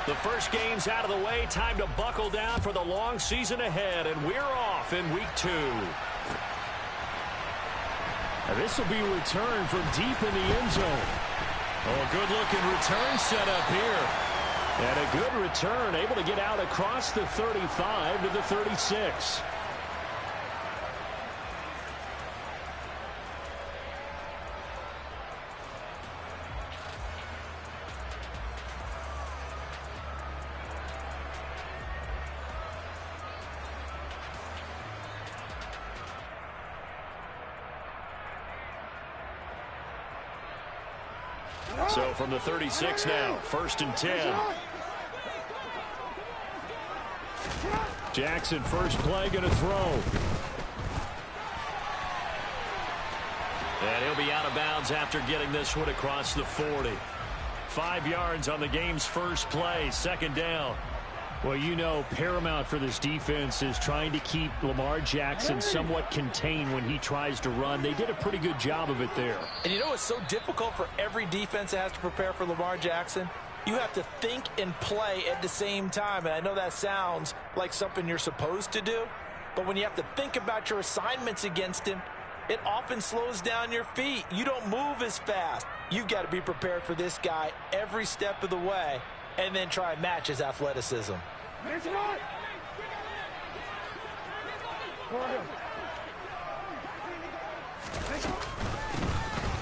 The first game's out of the way. Time to buckle down for the long season ahead, and we're off in week 2. This will be a return from deep in the end zone. Oh, a good-looking return set up here. And a good return, able to get out across the 35 to the 36. So from the 36 now, 1st and 10. Jackson, first play, going to throw. And he'll be out of bounds after getting this one across the 40. 5 yards on the game's first play, 2nd down. Well, you know, paramount for this defense is trying to keep Lamar Jackson somewhat contained when he tries to run. They did a pretty good job of it there. And you know it's so difficult for every defense that has to prepare for Lamar Jackson? You have to think and play at the same time. And I know that sounds like something you're supposed to do, but when you have to think about your assignments against him, it often slows down your feet. You don't move as fast. You've got to be prepared for this guy every step of the way, and then try and match his athleticism.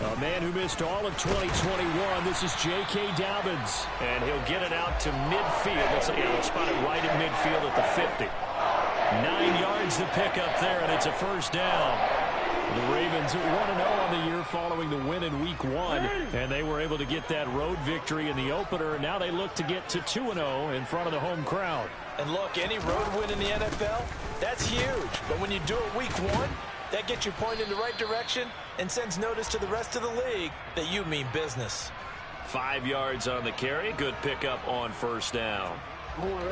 A man who missed all of 2021. This is J.K. Dobbins. And he'll get it out to midfield. Let's spot it right at midfield at the 50. 9 yards to pick up there, and it's a 1st down. The Ravens 1-0 on the year following the win in Week 1, and they were able to get that road victory in the opener, and now they look to get to 2-0 in front of the home crowd. And look, any road win in the NFL, that's huge. But when you do it Week 1, that gets you pointed in the right direction and sends notice to the rest of the league that you mean business. 5 yards on the carry. Good pickup on 1st down.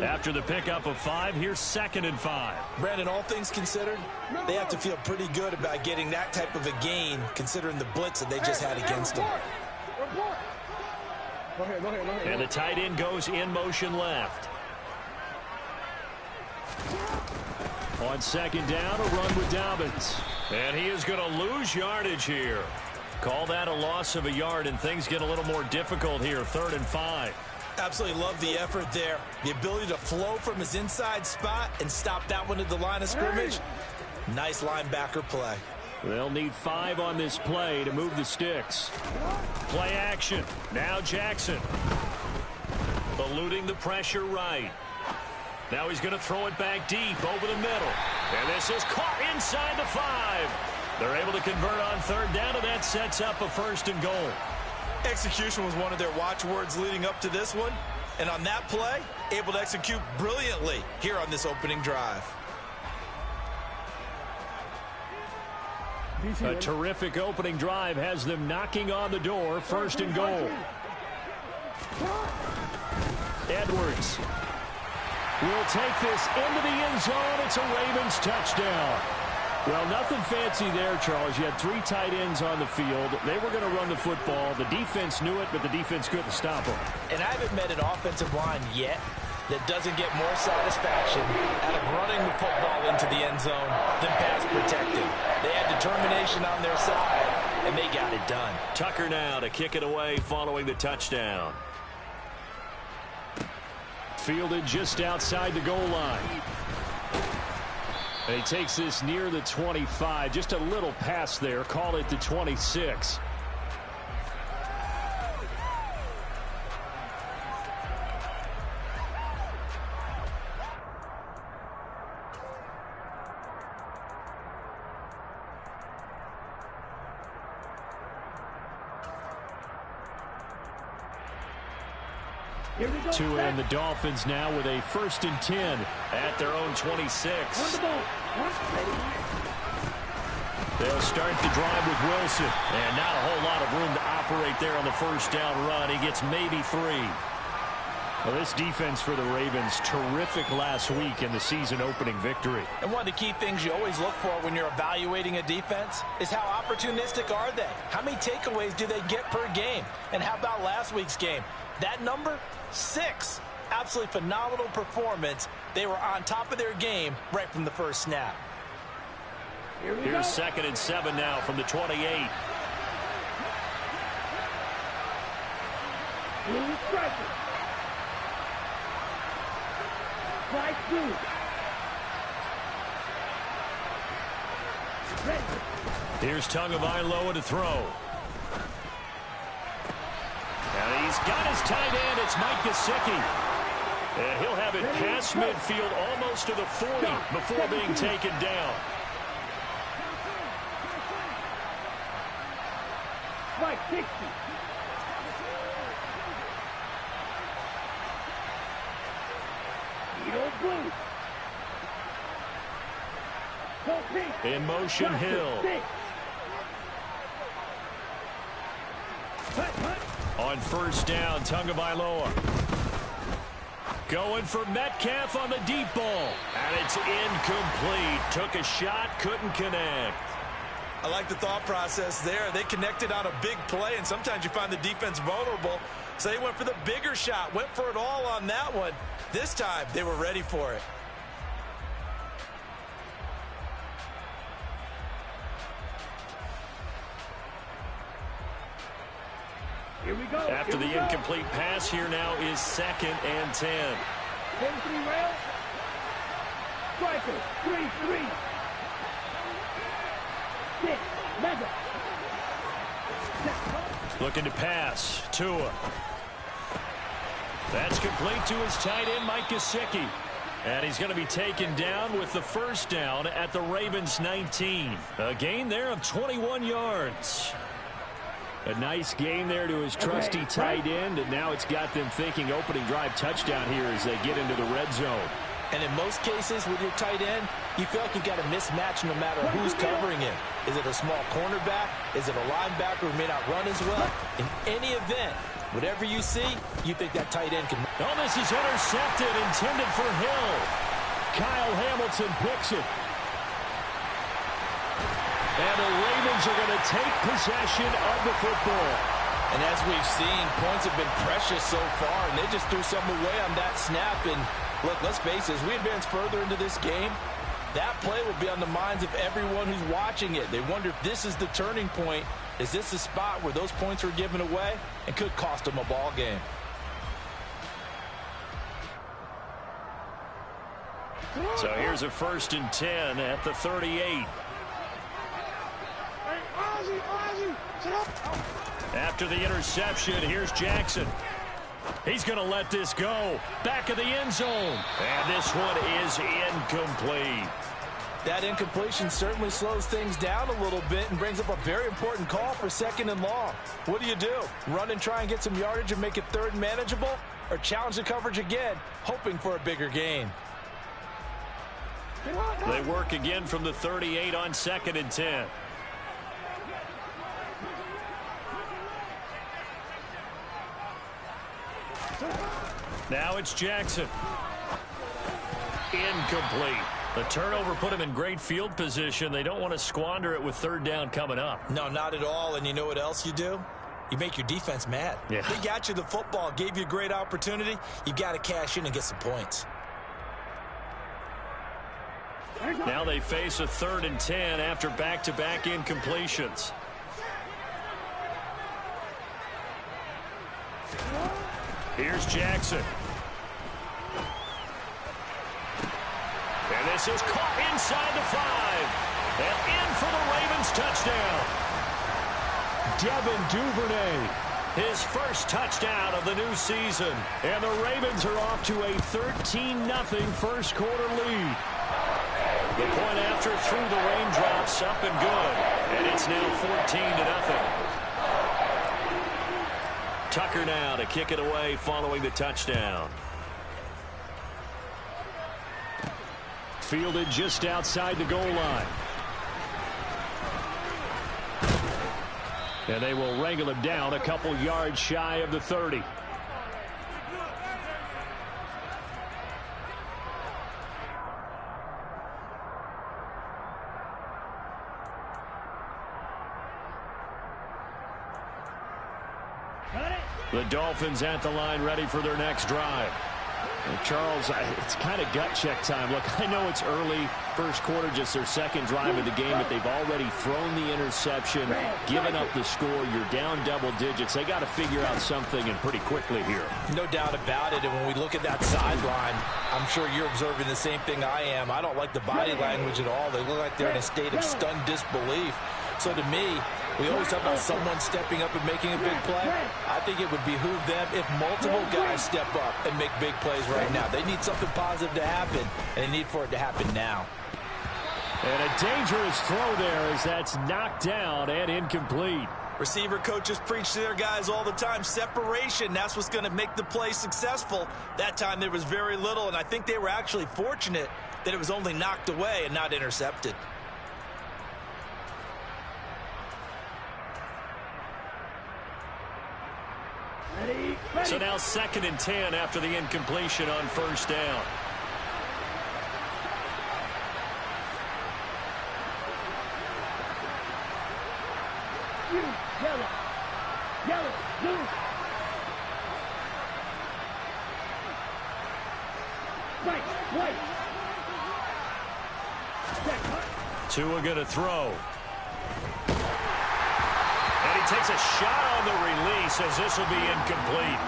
After the pickup of 5, here's 2nd and 5. Brandon, all things considered, they have to feel pretty good about getting that type of a gain considering the blitz that they just had against them. And the tight end goes in motion left. On 2nd down, a run with Dobbins. And he is going to lose yardage here. Call that a loss of a yard, and things get a little more difficult here. 3rd and 5. Absolutely love the effort there. The ability to flow from his inside spot and stop that one at the line of scrimmage. Nice linebacker play. They'll need 5 on this play to move the sticks. Play action. Now Jackson. Eluding the pressure right. Now he's going to throw it back deep over the middle. And this is caught inside the 5. They're able to convert on 3rd down, and that sets up a 1st and goal. Execution was one of their watchwords leading up to this one. And on that play, able to execute brilliantly here on this opening drive. A terrific opening drive has them knocking on the door. 1st and goal. Edwards will take this into the end zone. It's a Ravens touchdown. Well, nothing fancy there, Charles. You had 3 tight ends on the field. They were going to run the football. The defense knew it, but the defense couldn't stop them. And I haven't met an offensive line yet that doesn't get more satisfaction out of running the football into the end zone than pass protecting. They had determination on their side, and they got it done. Tucker now to kick it away following the touchdown. Fielded just outside the goal line. And he takes this near the 25. Just a little pass there. Call it the 26. Two and the Dolphins now with a 1st and 10 at their own 26. They'll start the drive with Wilson, and not a whole lot of room to operate there on the 1st down run. He gets maybe 3. Well, this defense for the Ravens, terrific last week in the season opening victory. And one of the key things you always look for when you're evaluating a defense is how opportunistic are they? How many takeaways do they get per game? And how about last week's game? That number, 6. Absolutely phenomenal performance. They were on top of their game right from the first snap. Here's 2nd and 7 now from the 28. Here's Tagovailoa to throw. And he's got his tight end. It's Mike Gesicki. And he'll have it past midfield almost to the 40 before being taken down. Right, 60. In motion, Hill. On first down, Tagovailoa. Going for Metcalf on the deep ball. And it's incomplete. Took a shot, couldn't connect. I like the thought process there. They connected on a big play, and sometimes you find the defense vulnerable. So they went for the bigger shot, went for it all on that one. This time, they were ready for it. Here we go. After the incomplete pass, here now is 2nd and 10. 10-3 rail. Striker, 3-3. 6, mega. Looking to pass. Tua. That's complete to his tight end, Mike Gesicki. And he's going to be taken down with the first down at the Ravens 19. A gain there of 21 yards. A nice gain there to his trusty tight end, and now it's got them thinking opening drive touchdown here as they get into the red zone. And in most cases with your tight end, you feel like you've got a mismatch no matter who's covering him. Is it a small cornerback? Is it a linebacker who may not run as well? In any event, whatever you see, you think that tight end can. Oh, this is intercepted, intended for Hill. Kyle Hamilton picks it. And the Ravens are going to take possession of the football. And as we've seen, points have been precious so far, and they just threw some away on that snap. And look, let's face it, as we advance further into this game, that play will be on the minds of everyone who's watching it. They wonder if this is the turning point. Is this the spot where those points were given away and could cost them a ball game? So here's a 1st and 10 at the 38. After the interception, here's Jackson. He's going to let this go. Back of the end zone. And this one is incomplete. That incompletion certainly slows things down a little bit and brings up a very important call for 2nd and long. What do? Run and try and get some yardage and make it 3rd and manageable? Or challenge the coverage again, hoping for a bigger gain? They work again from the 38 on 2nd and 10. Now it's Jackson. Incomplete. The turnover put him in great field position. They don't want to squander it with 3rd down coming up. No, not at all. And you know what else you do? You make your defense mad. Yeah. They got you the football, gave you a great opportunity. You got to cash in and get some points. Now they face a 3rd and 10 after back-to-back incompletions. Here's Jackson. And this is caught inside the 5. And in for the Ravens touchdown. Devin Duvernay, his first touchdown of the new season. And the Ravens are off to a 13-0 first quarter lead. The point after through the raindrops, up and good. And it's now 14-0. Tucker now to kick it away following the touchdown. Fielded just outside the goal line. And they will wrangle him down a couple yards shy of the 30. The Dolphins at the line ready for their next drive. Charles, it's kind of gut check time. Look, I know it's early, first quarter, just their second drive of the game, but they've already thrown the interception, given up the score. You're down double digits. They got to figure out something, and pretty quickly here. No doubt about it, and when we look at that sideline, I'm sure you're observing the same thing I am. I don't like the body language at all. They look like they're in a state of stunned disbelief. So to me, we always talk about someone stepping up and making a big play. I think it would behoove them if multiple guys step up and make big plays right now. They need something positive to happen, and they need for it to happen now. And a dangerous throw there as that's knocked down and incomplete. Receiver coaches preach to their guys all the time. Separation, that's what's going to make the play successful. That time there was very little, and I think they were actually fortunate that it was only knocked away and not intercepted. So now 2nd and 10 after the incompletion on first down. Yellow. Yellow. Blue. White. Tua going to throw. And he takes a shot on the release as this will be incomplete.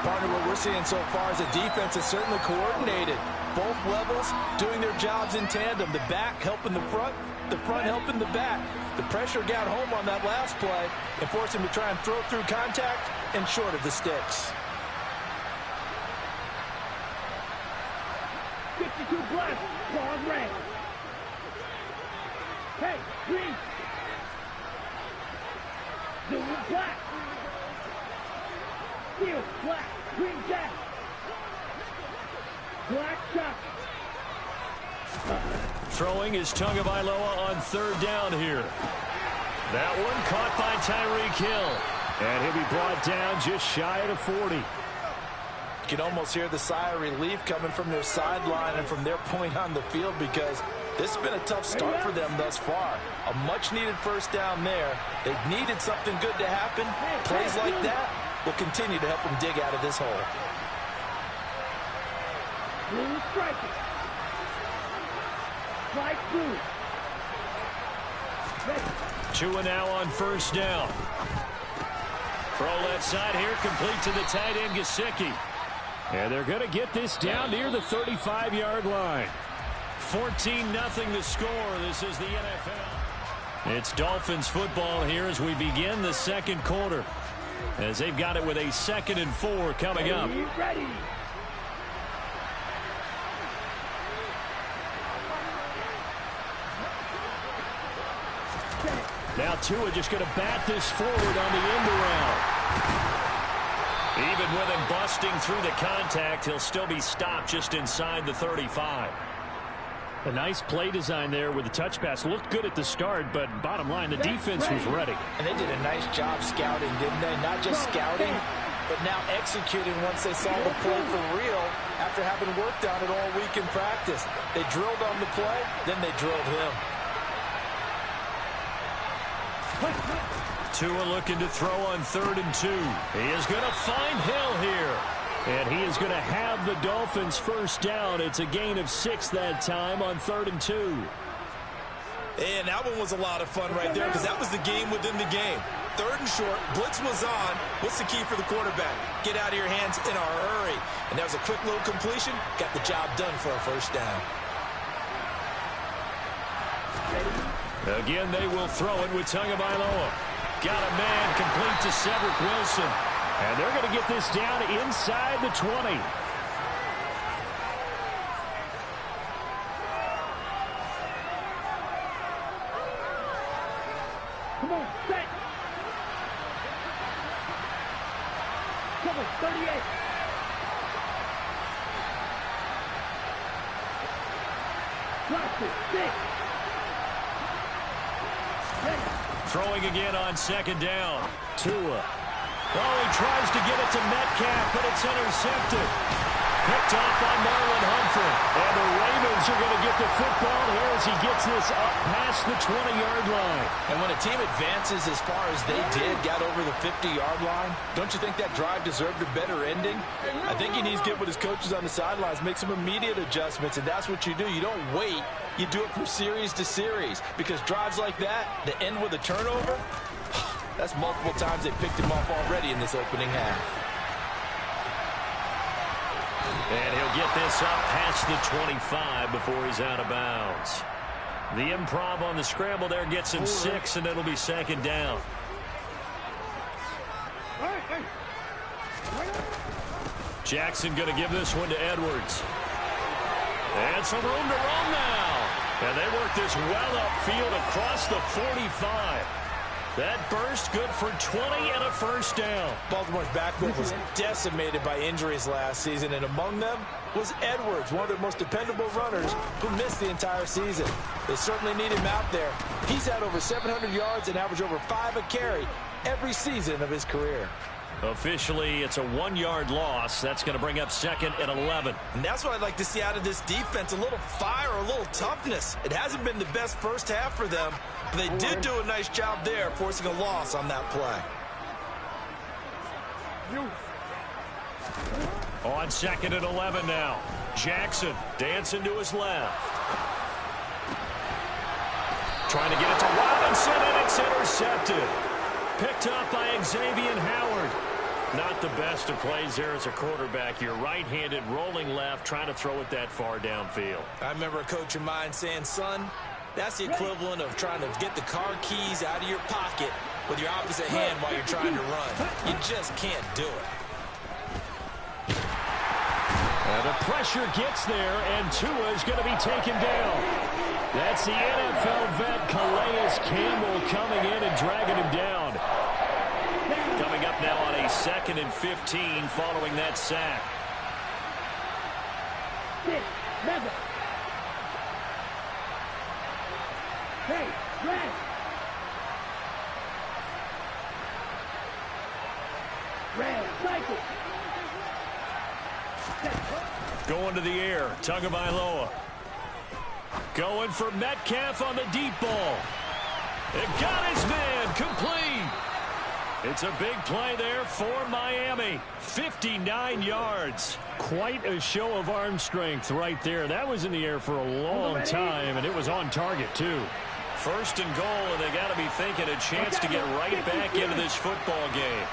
Partner, what we're seeing so far is a defense that's certainly coordinated. Both levels doing their jobs in tandem. The back helping the front helping the back. The pressure got home on that last play and forced him to try and throw through contact and short of the sticks. 52 black, long red. Hey, green. Blue black. Steel black, green jack. Black shot. Throwing is Tagovailoa on 3rd down here. That one caught by Tyreek Hill. And he'll be brought down just shy of the 40. You can almost hear the sigh of relief coming from their sideline and from their point on the field, because this has been a tough start for them thus far. A much-needed first down there. They needed something good to happen. Plays like that will continue to help them dig out of this hole. Blue striker. White blue. Tua now on first down. Throw left side here, complete to the tight end, Gesicki. And they're going to get this down near the 35-yard line. 14-0 the score. This is the NFL. It's Dolphins football here as we begin the second quarter, as they've got it with a 2nd and 4 coming up. Ready. Now Tua just going to bat this forward on the end around. Even with him busting through the contact, he'll still be stopped just inside the 35. A nice play design there with the touch pass. Looked good at the start, but bottom line, the defense was ready. And they did a nice job scouting, didn't they? Not just scouting, but now executing once they saw the play for real after having worked on it all week in practice. They drilled on the play, then they drilled him. Tua looking to throw on 3rd and 2. He is going to find Hill here. And he is going to have the Dolphins first down. It's a gain of 6 that time on 3rd and 2. And that one was a lot of fun right there, because that was the game within the game. 3rd and short, blitz was on. What's the key for the quarterback? Get out of your hands in a hurry. And that was a quick little completion. Got the job done for a first down. Again, they will throw it with Tagovailoa. Got a man complete to Cedric Wilson. And they're going to get this down inside the 20. Come on, set. Come on, 38. Drop it, 6. Throwing again on 2nd down. Tua. Oh, he tries to get it to Metcalf, but it's intercepted. picked off by Marlon Humphrey. And the Ravens are going to get the football here as he gets this up past the 20-yard line. And when a team advances as far as they did, got over the 50-yard line, don't you think that drive deserved a better ending? I think he needs to get with his coaches on the sidelines, make some immediate adjustments, and that's what you do. You don't wait. You do it from series to series, because drives like that, that end with a turnover, that's multiple times they picked him off already in this opening half. And he'll get this up past the 25 before he's out of bounds. The improv on the scramble there gets him 6, and it'll be second down. Jackson going to give this one to Edwards. And some room to run now. And they work this well upfield across the 45. That burst good for 20 and a first down. Baltimore's backfield was decimated by injuries last season, and among them was Edwards, one of their most dependable runners who missed the entire season. They certainly need him out there. He's had over 700 yards and averaged over 5 a carry every season of his career. Officially, it's a 1-yard loss. That's going to bring up second and 11. And that's what I'd like to see out of this defense, a little fire, a little toughness. It hasn't been the best first half for them, but they did do a nice job there, forcing a loss on that play. On second and 11 now. Jackson dancing to his left. Trying to get it to Robinson, and it's intercepted. Picked up by Xavier Howard. Not the best of plays there as a quarterback. You're right-handed, rolling left, trying to throw it that far downfield. I remember a coach of mine saying, son, that's the equivalent of trying to get the car keys out of your pocket with your opposite hand while you're trying to run. You just can't do it. And the pressure gets there, and Tua is going to be taken down. That's the NFL vet Calais Campbell coming in and dragging him down. Coming up now on a 2nd and 15 following that sack. 6, 7. Hey, red. Red, cycle. Going to the air, Tagovailoa. Going for Metcalf on the deep ball. It got his man, complete. It's a big play there for Miami. 59 yards. Quite a show of arm strength right there. That was in the air for a long time, and it was on target, too. First and goal, and they got to be thinking a chance to get right back into this football game.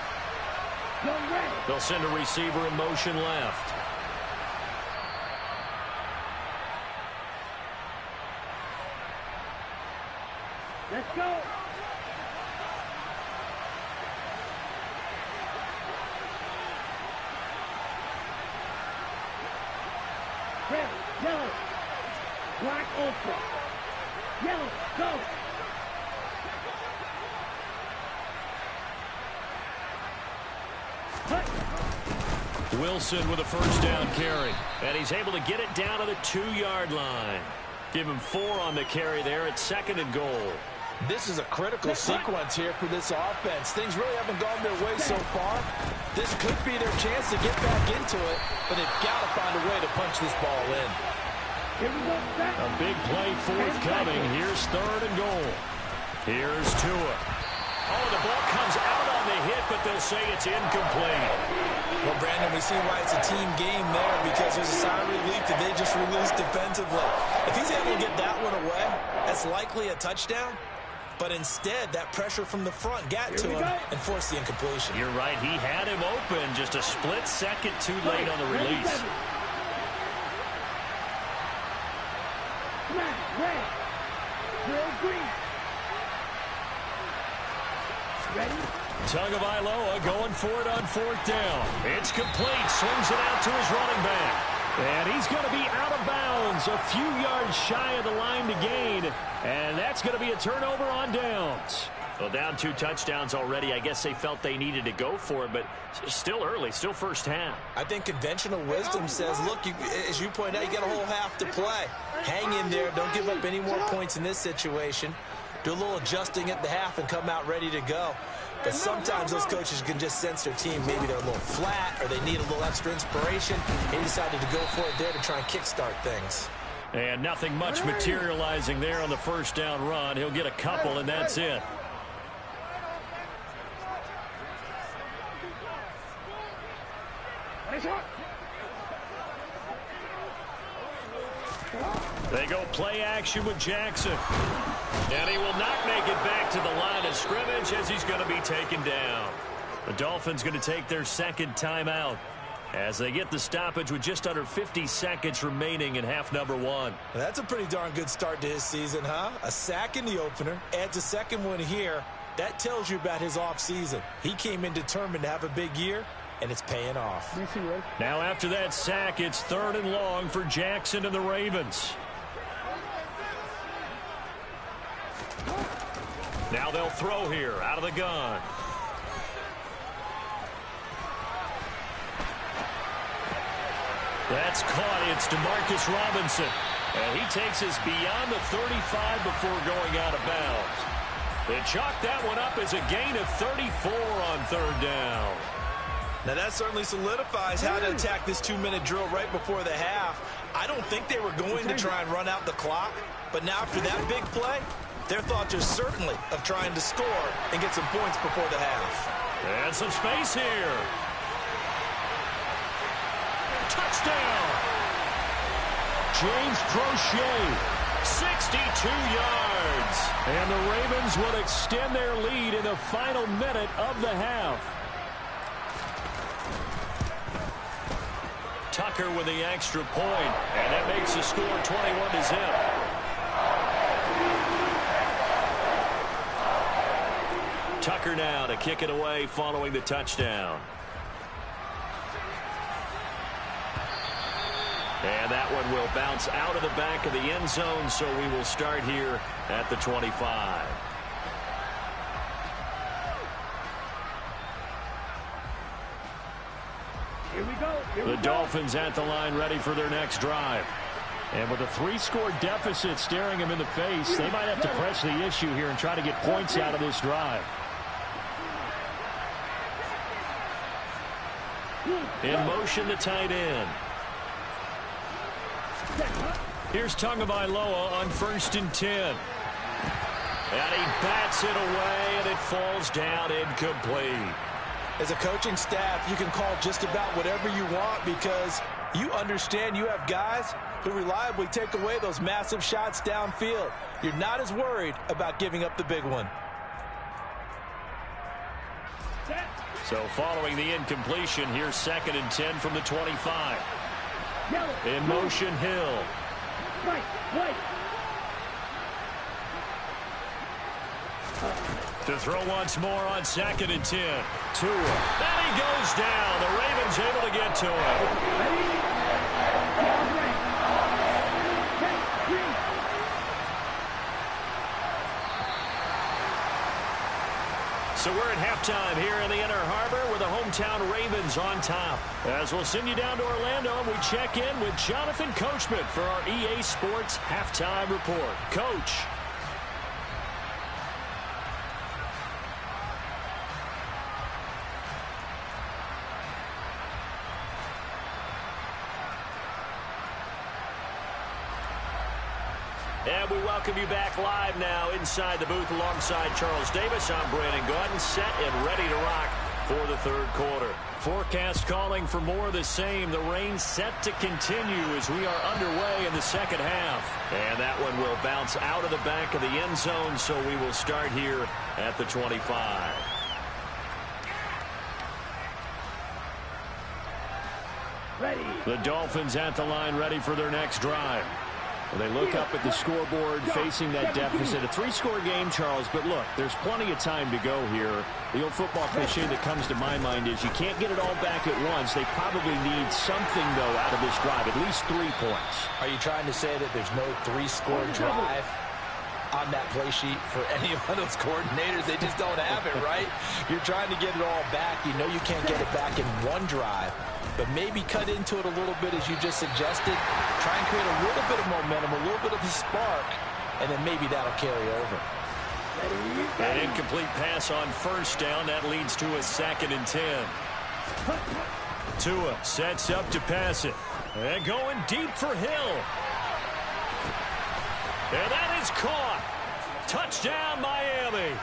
They'll send a receiver in motion left. Let's go. Red, yellow, black, ultra. Yellow, go. Wilson with a first down carry. And he's able to get it down to the 2-yard line. Give him 4 on the carry there at 2nd and goal. This is a critical sequence here for this offense. Things really haven't gone their way so far. This could be their chance to get back into it, but they've got to find a way to punch this ball in. A big play forthcoming. Here's 3rd and goal. Here's Tua. Oh, the ball comes out on the hit, but they'll say it's incomplete. Well, Brandon, we see why it's a team game there, because there's a sigh of relief that they just released defensively. If he's able to get that one away, that's likely a touchdown. But instead, that pressure from the front got to him and forced the incompletion. You're right. He had him open, just a split second too late on the release. Red, green. Ready? Tagovailoa going for it on 4th down. It's complete. Swings it out to his running back. And he's going to be out of bounds, a few yards shy of the line to gain. And that's going to be a turnover on downs. Well, down 2 touchdowns already. I guess they felt they needed to go for it, but still early, still first half. I think conventional wisdom says, look, as you pointed out, you got a whole half to play. Hang in there. Don't give up any more points in this situation. Do a little adjusting at the half and come out ready to go. But sometimes those coaches can just sense their team. Maybe they're a little flat or or they need a little extra inspiration. He decided to go for it there to try and kickstart things. And nothing much materializing there on the first down run. He'll get a couple, and that's it. They go play action with Jackson. And he will not make it back to the line of scrimmage as he's going to be taken down. The Dolphins going to take their second timeout as they get the stoppage with just under 50 seconds remaining in half number one. That's a pretty darn good start to his season, huh? A sack in the opener, adds a second one here. That tells you about his offseason. He came in determined to have a big year, and it's paying off. Now after that sack, it's 3rd and long for Jackson and the Ravens. Now they'll throw here out of the gun. That's caught. It's DeMarcus Robinson. And he takes us beyond the 35 before going out of bounds. They chalked that one up as a gain of 34 on 3rd down. Now that certainly solidifies how to attack this 2-minute drill right before the half. I don't think they were going to try and run out the clock, but now after that big play, their thoughts are certainly of trying to score and get some points before the half. And some space here. Touchdown! James Prochet, 62 yards. And the Ravens will extend their lead in the final minute of the half. Tucker with the extra point, and that makes the score 21-0. Tucker now to kick it away following the touchdown. And that one will bounce out of the back of the end zone, so we will start here at the 25. Here we go. The Dolphins at the line ready for their next drive. And with a 3-score deficit staring them in the face, they might have to press the issue here and try to get points out of this drive. In motion, the tight end. Here's Tagovailoa on 1st and 10. And he bats it away, and it falls down incomplete. As a coaching staff, you can call just about whatever you want because you understand you have guys who reliably take away those massive shots downfield. You're not as worried about giving up the big one. So following the incompletion, here's 2nd and 10 from the 25. In motion, Hill. To throw once more on 2nd and 10. Tua. And he goes down. The Ravens able to get to him. So we're at halftime here in the Inner Harbor with the hometown Ravens on top. As we'll send you down to Orlando, and we check in with Jonathan Coachman for our EA Sports Halftime Report. Coach. And we welcome you back live now inside the booth alongside Charles Davis. I'm Brandon Gaudin, set and ready to rock for the 3rd quarter. Forecast calling for more of the same. The rain set to continue as we are underway in the 2nd half. And that one will bounce out of the back of the end zone, so we will start here at the 25. Ready. The Dolphins at the line ready for their next drive. Well, they look up at the scoreboard facing that deficit. A 3-score game, Charles, but look, there's plenty of time to go here. The old football cliche that comes to my mind is you can't get it all back at once. They probably need something, though, out of this drive, at least 3 points. Are you trying to say that there's no 3-score drive on that play sheet for any of those coordinators? They just don't have it, right? You're trying to get it all back. You know you can't get it back in one drive. But maybe cut into it a little bit, as you just suggested. Try and create a little bit of momentum, a little bit of a spark, and then maybe that'll carry over. An incomplete pass on 1st down. That leads to a 2nd and 10. Tua sets up to pass it. And going deep for Hill. And that is caught. Touchdown, Miami.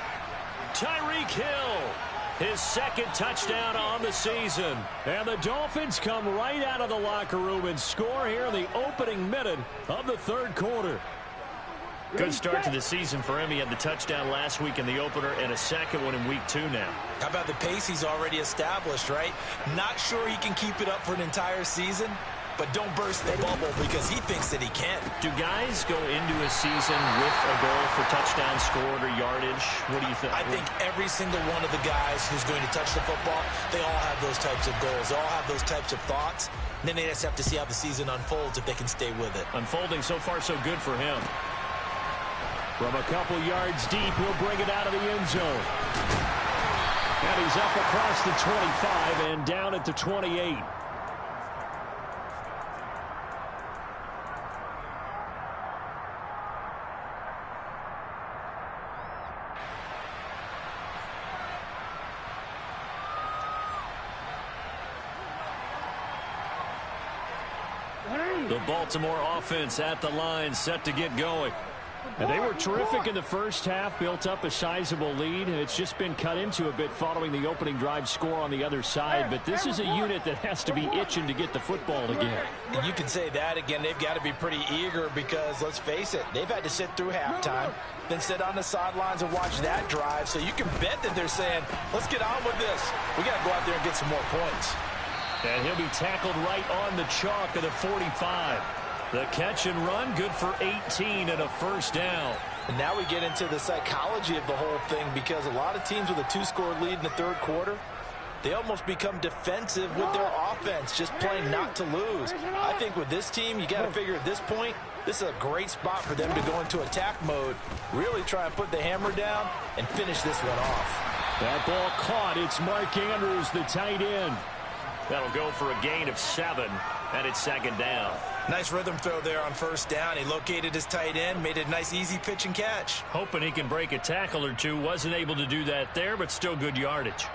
Tyreek Hill, his second touchdown on the season. And the Dolphins come right out of the locker room and score here in the opening minute of the third quarter. Good start to the season for him. He had the touchdown last week in the opener and a second one in week 2 now. How about the pace he's already established, right? Not sure he can keep it up for an entire season, but don't burst the bubble because he thinks that he can. Do guys go into a season with a goal for touchdown scored or yardage? What do you think? I think every single one of the guys who's going to touch the football, they all have those types of goals. They all have those types of thoughts. And then they just have to see how the season unfolds if they can stay with it. Unfolding so far so good for him. From a couple yards deep, he'll bring it out of the end zone. And he's up across the 25 and down at the 28. The Baltimore offense at the line, set to get going. And they were terrific in the first half, built up a sizable lead. It's just been cut into a bit following the opening drive score on the other side. But this is a unit that has to be itching to get the football again. You can say that again. They've got to be pretty eager because, let's face it, they've had to sit through halftime, then sit on the sidelines and watch that drive. So you can bet that they're saying, let's get on with this. We got to go out there and get some more points. And he'll be tackled right on the chalk of the 45. The catch and run, good for 18 and a first down. And now we get into the psychology of the whole thing because a lot of teams with a 2-score lead in the third quarter, they almost become defensive with their offense, just playing not to lose. I think with this team, you got to figure at this point, this is a great spot for them to go into attack mode, really try and put the hammer down and finish this one off. That ball caught. It's Mark Andrews, the tight end. That'll go for a gain of 7, and it's second down. Nice rhythm throw there on first down. He located his tight end, made a nice easy pitch and catch. Hoping he can break a tackle or two. Wasn't able to do that there, but still good yardage.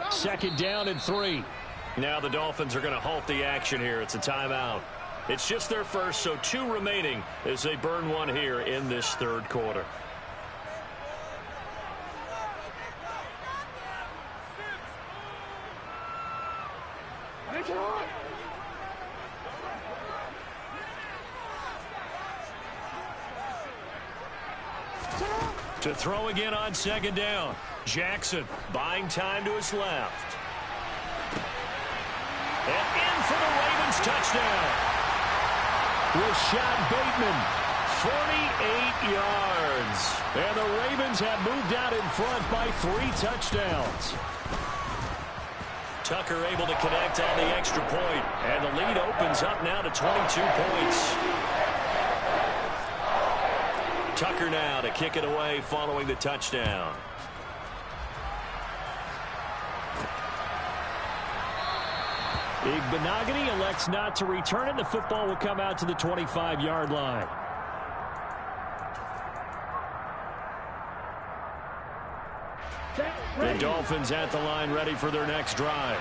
Second down and 3. Now the Dolphins are going to halt the action here. It's a timeout. It's just their first, so 2 remaining as they burn one here in this third quarter. To throw again on second down. Jackson buying time to his left. And in for the Ravens touchdown. Rashad Bateman, 48 yards. And the Ravens have moved out in front by 3 touchdowns. Tucker able to connect on the extra point. And the lead opens up now to 22 points. Tucker now to kick it away following the touchdown. Igbenogany elects not to return it. The football will come out to the 25-yard line. The Dolphins at the line ready for their next drive.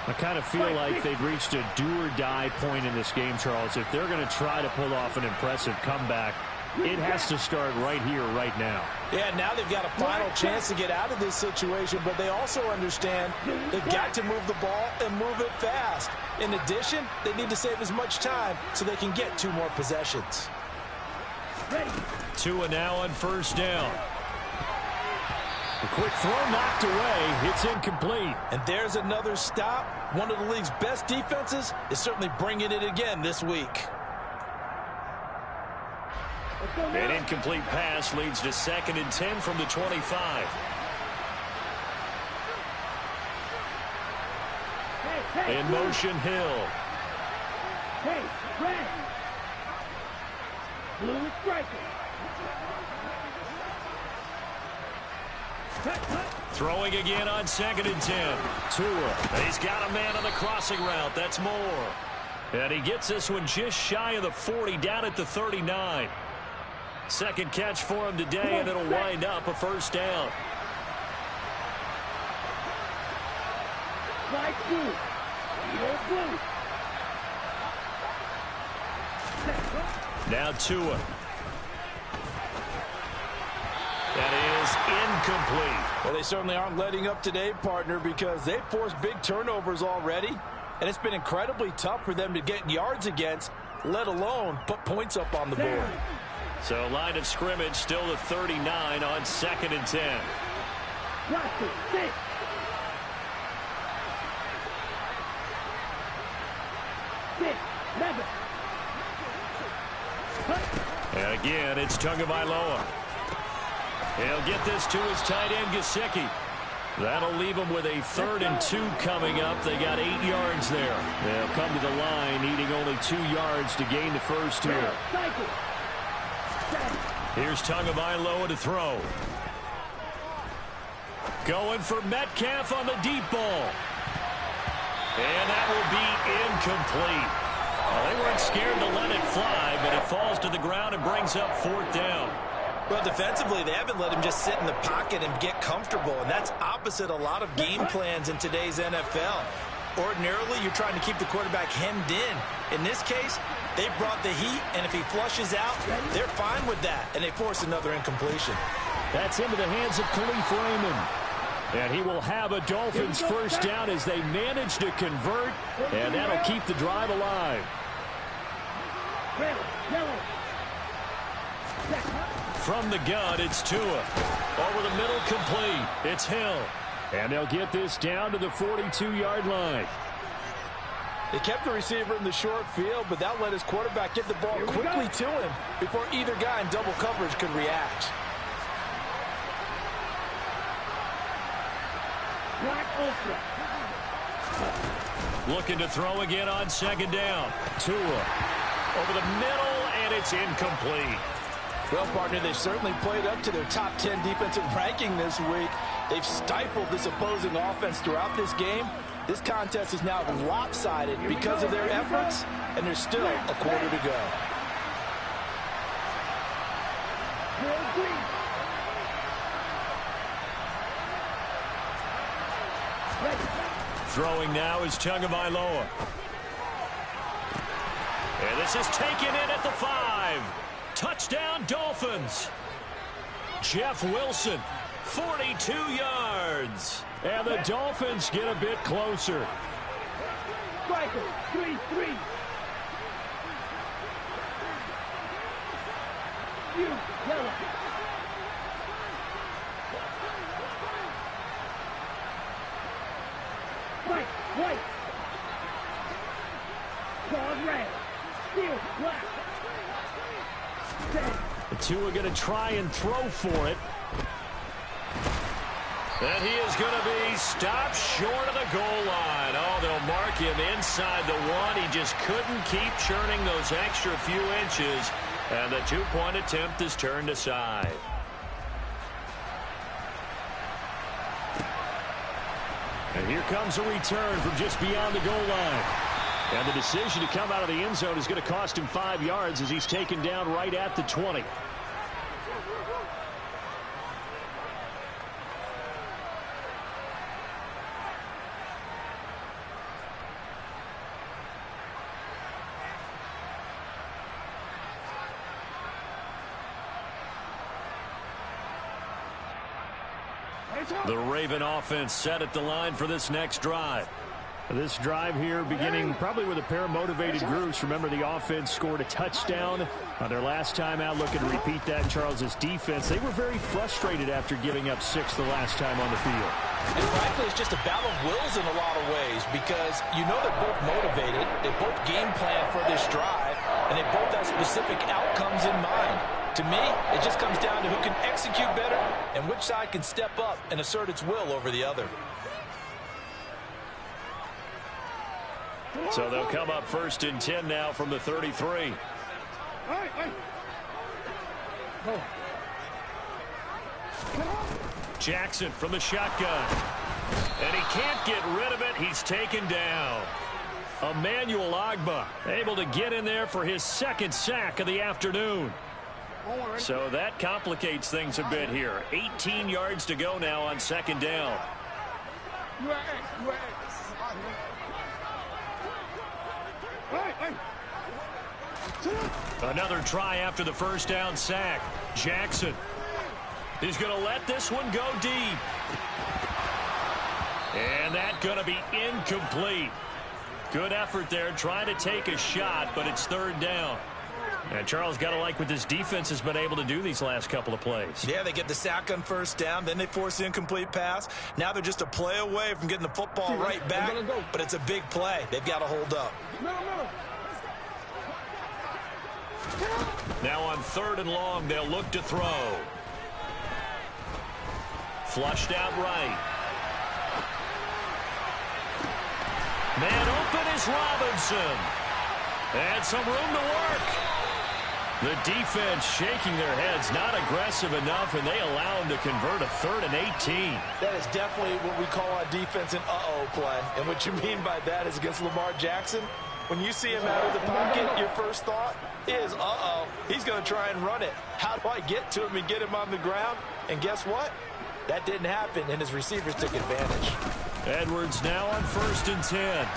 I kind of feel like they've reached a do-or-die point in this game, Charles. If they're going to try to pull off an impressive comeback, it has to start right here, right now. Yeah, now they've got a final chance to get out of this situation, but they also understand they've got to move the ball and move it fast. In addition, they need to save as much time so they can get 2 more possessions. Tua now on first down. A quick throw knocked away. It's incomplete. And there's another stop. One of the league's best defenses is certainly bringing it again this week. An incomplete pass leads to 2nd and 10 from the 25. In motion, Hill. Hey, red. Blue striker. Throwing again on 2nd and 10. Tua. He's got a man on the crossing route. That's Moore. And he gets this one just shy of the 40, down at the 39. Second catch for him today, and it'll wind up a first down. Fly blue. You're blue. Now Tua. That is incomplete. Well, they certainly aren't letting up today, partner, because they've forced big turnovers already. And it's been incredibly tough for them to get yards against, let alone put points up on the board. So line of scrimmage still the 39 on 2nd and 10. And again, it's Tagovailoa. He'll get this to his tight end, Gesicki. That'll leave him with a 3rd and 2 coming up. They got 8 yards there. They'll come to the line, needing only 2 yards to gain the first here. Here's Tagovailoa to throw. Going for Metcalf on the deep ball. And that will be incomplete. Well, they weren't scared to let it fly, but it falls to the ground and brings up 4th down. Well, defensively, they haven't let him just sit in the pocket and get comfortable, and that's opposite a lot of game plans in today's NFL. Ordinarily, you're trying to keep the quarterback hemmed in. In this case, they brought the heat, and if he flushes out, they're fine with that, and they force another incompletion. That's into the hands of Khalif Raymond. And he will have a Dolphins first down as they manage to convert, and that'll keep the drive alive. From the gun, it's Tua. Over the middle, complete. It's Hill. And they'll get this down to the 42-yard line. They kept the receiver in the short field, but that let his quarterback get the ball quickly to him before either guy in double coverage could react. Looking to throw again on 2nd down. Tua over the middle, and it's incomplete. Well, partner, they've certainly played up to their top 10 defensive ranking this week. They've stifled this opposing offense throughout this game. This contest is now lopsided because of their efforts, and there's still a quarter to go. Throwing now is Tagovailoa. And this is taken in at the 5. Touchdown, Dolphins. Jeff Wilson, 42 yards. And the Dolphins get a bit closer. Striker, 3-3. You, yellow. White. Dog red. Steel black. The two are going to try and throw for it. And he is going to be stopped short of the goal line. Oh, they'll mark him inside the 1. He just couldn't keep churning those extra few inches. And the 2-point attempt is turned aside. And here comes a return from just beyond the goal line. And the decision to come out of the end zone is going to cost him 5 yards as he's taken down right at the 20. The Raven offense set at the line for this next drive. This drive here beginning probably with a pair of motivated groups. Remember, the offense scored a touchdown on their last time out. Looking to repeat that in Charles's defense. They were very frustrated after giving up 6 the last time on the field. And frankly, it's just a battle of wills in a lot of ways because you know they're both motivated. They both game plan for this drive, and they both have specific outcomes in mind. To me, it just comes down to who can execute better and which side can step up and assert its will over the other. So they'll come up 1st and 10 now from the 33. Jackson from the shotgun. And he can't get rid of it. He's taken down. Emmanuel Ogbah able to get in there for his 2nd sack of the afternoon. So that complicates things a bit here. 18 yards to go now on 2nd down. Another try after the first down sack. Jackson. He's going to let this one go deep. And that's going to be incomplete. Good effort there, trying to take a shot, but it's third down. And Charles, got to like what this defense has been able to do these last couple of plays. Yeah, they get the sack on first down, then they force the incomplete pass. Now they're just a play away from getting the football right back, but it's a big play. They've got to hold up. Now on third and long, they'll look to throw. Flushed out right. Man open is Robinson. And some room to work. The defense shaking their heads, not aggressive enough, and they allow them to convert a 3rd and 18. That is definitely what we call on defense an uh-oh play. And what you mean by that is against Lamar Jackson, when you see him out of the pocket, your first thought is, uh-oh, he's going to try and run it. How do I get to him and get him on the ground? And guess what? That didn't happen, and his receivers took advantage. Edwards now on 1st and 10.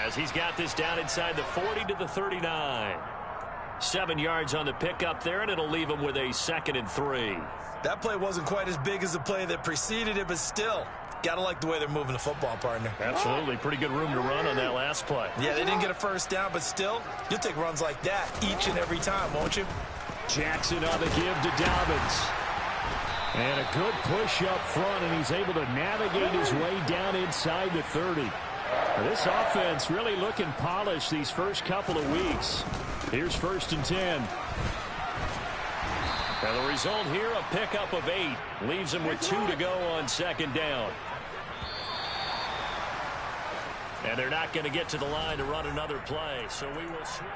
As he's got this down inside the 40 to the 39. 7 yards on the pickup there, and it'll leave him with a 2nd and 3. That play wasn't quite as big as the play that preceded it, but still, got to like the way they're moving the football, partner. Absolutely. Pretty good room to run on that last play. Yeah, they didn't get a first down, but still, you'll take runs like that each and every time, won't you? Jackson on the give to Dobbins. And a good push up front, and he's able to navigate his way down inside the 30. This offense really looking polished these first couple of weeks. Here's 1st and 10. And the result here, a pickup of 8. Leaves him with 2 to go on 2nd down. And they're not going to get to the line to run another play. So we will switch.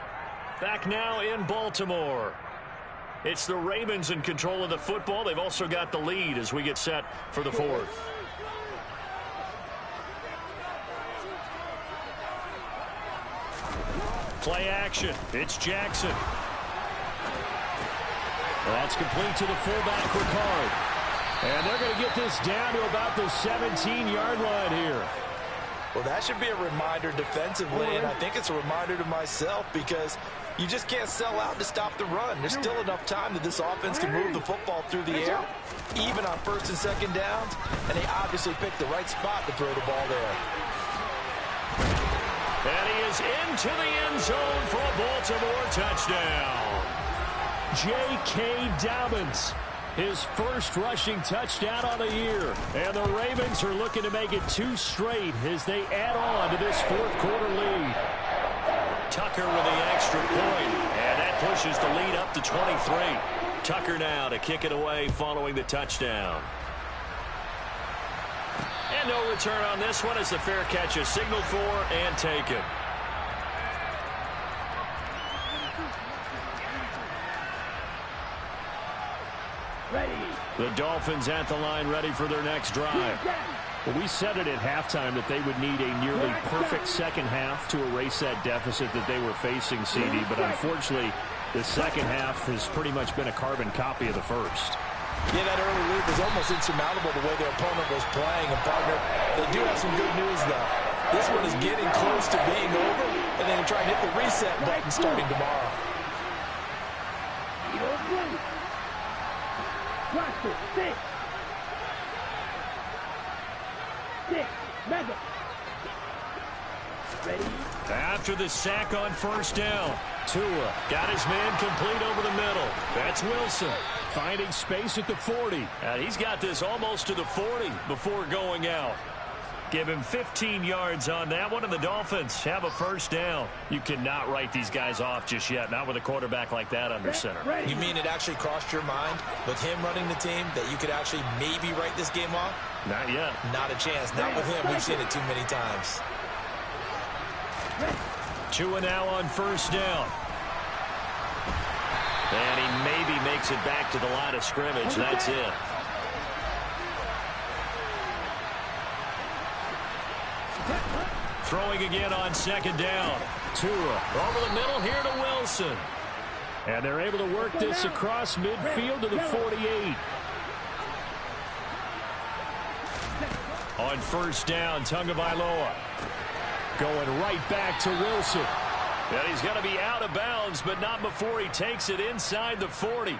Back now in Baltimore. It's the Ravens in control of the football. They've also got the lead as we get set for the 4th. Play action. It's Jackson. That's complete to the fullback, Ricard. And they're going to get this down to about the 17-yard line here. Well, that should be a reminder defensively, and I think it's a reminder to myself because you just can't sell out to stop the run. There's still enough time that this offense can move the football through the air, even on 1st and 2nd downs, and they obviously picked the right spot to throw the ball there. And he is into the end zone for a Baltimore touchdown. J.K. Dobbins, his first rushing touchdown on the year. And the Ravens are looking to make it 2 straight as they add on to this 4th quarter lead. Tucker with the extra point, and that pushes the lead up to 23. Tucker now to kick it away following the touchdown. And no return on this one as the fair catch is signaled for and taken. The Dolphins at the line ready for their next drive. Well, we said it at halftime that they would need a nearly perfect second half to erase that deficit that they were facing, CD. But unfortunately, the second half has pretty much been a carbon copy of the first. Yeah, that early lead was almost insurmountable the way their opponent was playing. And, partner, they do have some good news, though. This one is getting close to being over, and then try and hit the reset button starting tomorrow. After the sack on 1st down, Tua got his man complete over the middle. That's Wilson finding space at the 40. And he's got this almost to the 40 before going out. Give him 15 yards on that one, and the Dolphins have a 1st down. You cannot write these guys off just yet, not with a quarterback like that under center. You mean it actually crossed your mind with him running the team that you could actually maybe write this game off? Not yet. Not a chance. Not with him. We've seen it too many times. Tua now on 1st down. And he maybe makes it back to the line of scrimmage. That's it. Throwing again on 2nd down. Tua over the middle here to Wilson. And they're able to work this across midfield to the 48. On first down, Tagovailoa going right back to Wilson. And he's going to be out of bounds, but not before he takes it inside the 40.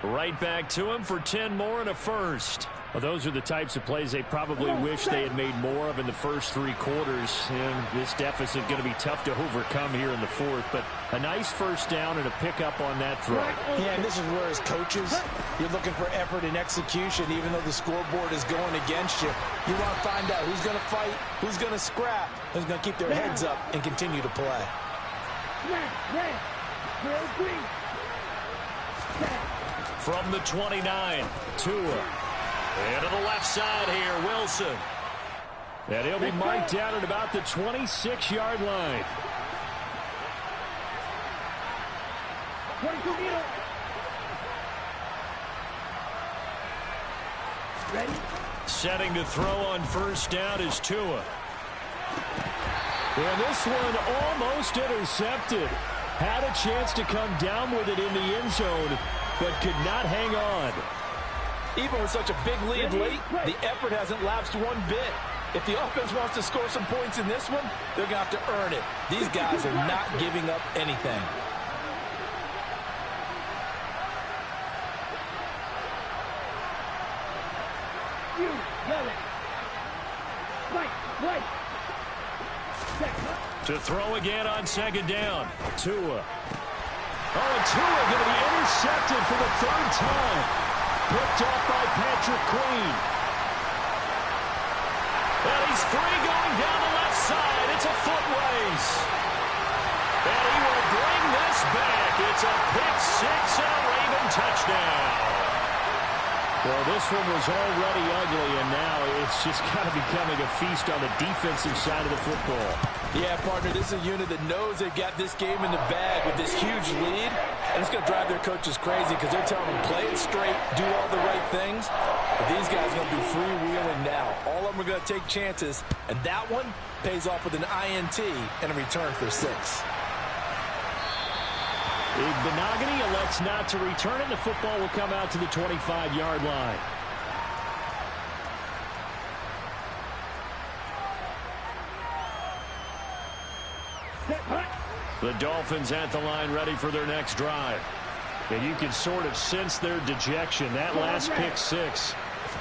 Right back to him for 10 more and a first. Well, those are the types of plays they probably wish they had made more of in the first 3 quarters. And this deficit going to be tough to overcome here in the fourth. But a nice first down and a pickup on that throw. Yeah, and this is where as coaches, you're looking for effort and execution. Even though the squireboard is going against you, you want to find out who's going to fight, who's going to scrap, who's going to keep their heads up and continue to play. From the 29, Tua. And to the left side here, Wilson. And he'll be marked down at about the 26-yard line. 22 meters. Ready? Setting to throw on first down is Tua. And this one almost intercepted. Had a chance to come down with it in the end zone, but could not hang on. Even with such a big lead late, the effort hasn't lapsed one bit. If the offense wants to score some points in this one, they're going to have to earn it. These guys are not giving up anything. To throw again on second down, Tua. Oh, and Tua going to be intercepted for the 3rd time. Picked off by Patrick Queen. And he's free going down the left side. It's a foot race. And he will bring this back. It's a pick 6 and a Raven touchdown. Well, this one was already ugly, and now it's just kind of becoming a feast on the defensive side of the football. Yeah, partner, this is a unit that knows they've got this game in the bag with this huge lead, and it's going to drive their coaches crazy because they're telling them play it straight, do all the right things. But these guys are going to be freewheeling now. All of them are going to take chances, and that one pays off with an INT and a return for 6. Benogany elects not to return it. The football will come out to the 25-yard line. The Dolphins at the line ready for their next drive. And you can sort of sense their dejection. That last pick 6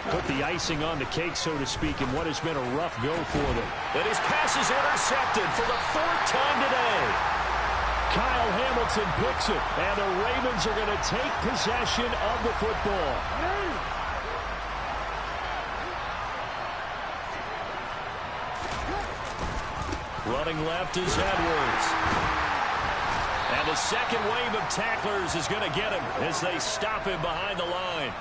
put the icing on the cake, so to speak, in what has been a rough go for them. And his pass is intercepted for the 4th time today. Kyle Hamilton picks it, and the Ravens are going to take possession of the football. Running left is Edwards. And the second wave of tacklers is going to get him as they stop him behind the line.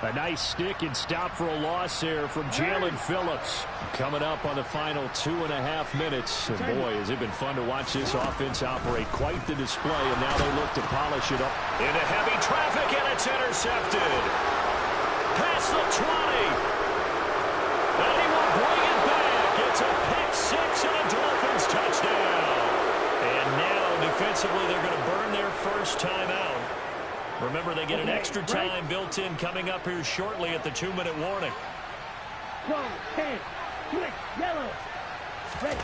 A nice stick and stop for a loss there from Jalen Phillips. Coming up on the final 2.5 minutes. And boy, has it been fun to watch this offense operate. Quite the display, and now they look to polish it up. Into heavy traffic, and it's intercepted. Past the 20. And he will bring it back. It's a pick 6 and a Dolphins touchdown. And now, defensively, they're going to burn their first time out. Remember, they get an extra time built in coming up here shortly at the 2-minute warning. Go, 10, switch, yellow. Ready.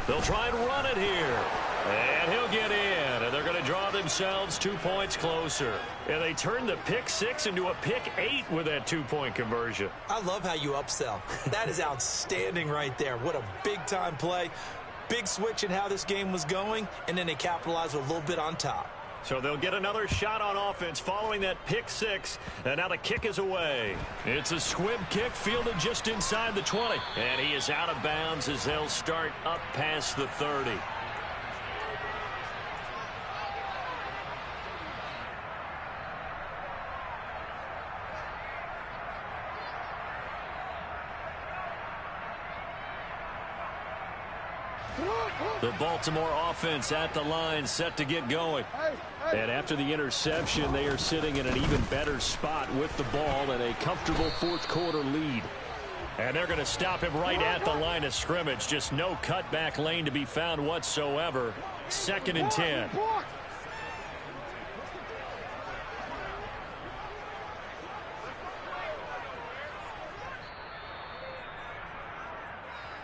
They'll try and run it here. And he'll get in. And they're going to draw themselves 2 points closer. And they turn the pick 6 into a pick 8 with that 2-point conversion. I love how you upsell. That is outstanding right there. What a big-time play. Big switch in how this game was going, and then they capitalize with a little bit on top. So they'll get another shot on offense following that pick 6. And now the kick is away. It's a squib kick fielded just inside the 20. And he is out of bounds as they'll start up past the 30. The Baltimore offense at the line set to get going. And after the interception, they are sitting in an even better spot with the ball and a comfortable 4th quarter lead. And they're going to stop him right at the line of scrimmage. Just no cutback lane to be found whatsoever. 2nd and 10.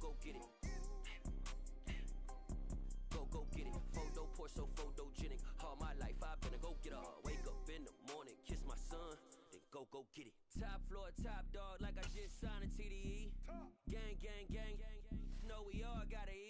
Go get it. more so photogenic. All my life I've been a go-getter. Wake up in the morning, kiss my son, then go get it. Top floor, top dog, like I just signed a TDE. Gang, gang, gang, gang. Know we all gotta eat.